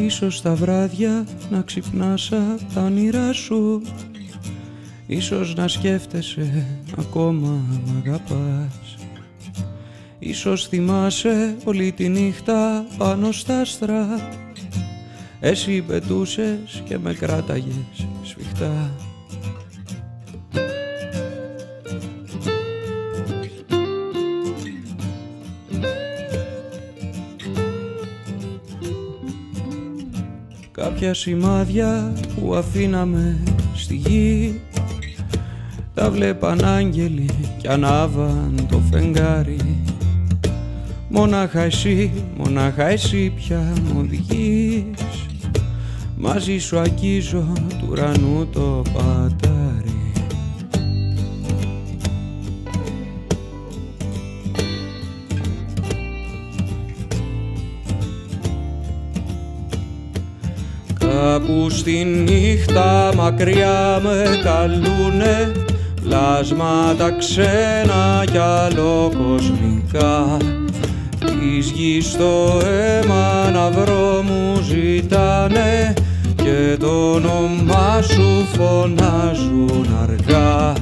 Ίσως τα βράδια να ξυπνάς απ' τα όνειρά σου, ίσως να σκέφτεσαι ακόμα μ' αγαπάς. Ίσως θυμάσαι όλη τη νύχτα πάνω στα άστρα, εσύ πετούσες και με κράταγες σφιχτά. Κάποια σημάδια που αφήναμε στη γη, τα βλέπαν άγγελοι κι ανάβαν το φεγγάρι. Μονάχα εσύ πια μ' οδηγείς, μαζί σου αγγίζω του ουρανού το πατάρι. Κάπου στη νύχτα μακριά με καλούνε πλάσματα ξένα κι αλλοκοσμικά. Της γης στο αίμα να βρω μου ζητάνε και το όνομά σου φωνάζουν αργά.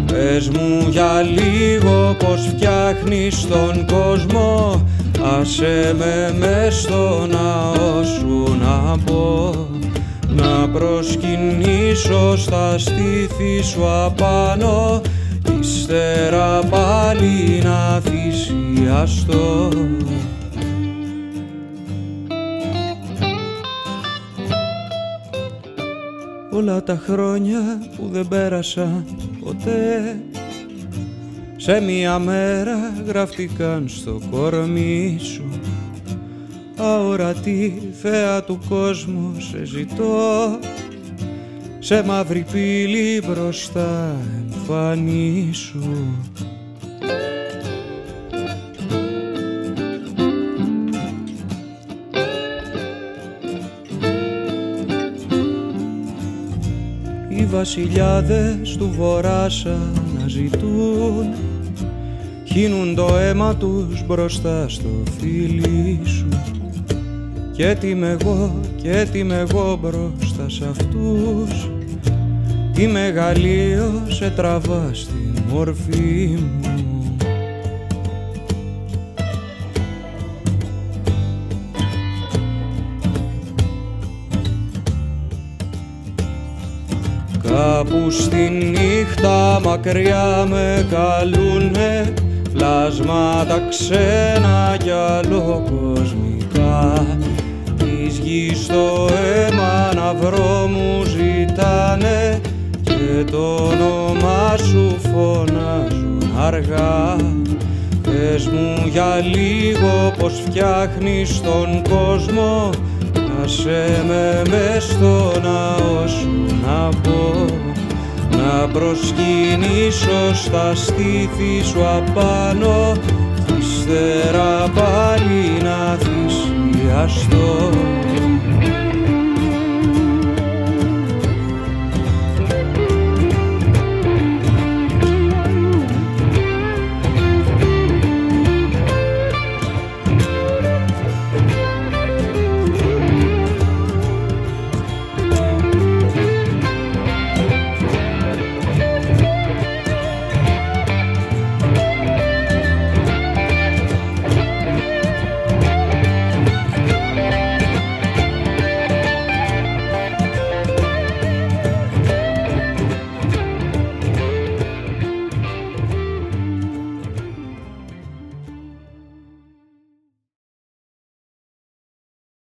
Πες μου για λίγο πως φτιάχνεις τον κόσμο, άσε με μες στο ναό σου να μπω, να προσκυνήσω στα στήθη σου απάνω, ύστερα πάλι να θυσιαστώ. Όλα τα χρόνια που δεν πέρασαν ποτέ, σε μία μέρα γραφτήκαν στο κορμί σου. Αορατή θέα του κόσμου σε ζητώ, σε μαύρη πύλη μπροστά εμφανίσου. Οι βασιλιάδες του βορρά σαν να ζητούν, χύνουν το αίμα τους μπροστά στο φίλι σου. Και τι είμαι εγώ μπροστά σ' αυτούς, τι μεγαλείο σε τραβά στη μορφή μου. Κάπου στη νύχτα μακριά με καλούνε πλάσματα ξένα κι αλλοκοσμικά. Της γης στο αίμα να βρω μου ζητάνε και το όνομά σου φωνάζουν αργά. Πες μου για λίγο πως φτιάχνεις τον κόσμο, άσε με μες στο ναό σου να μπω, να προσκυνήσω στα στήθη σου απάνω, ύστερα πάλι να θυσιαστώ.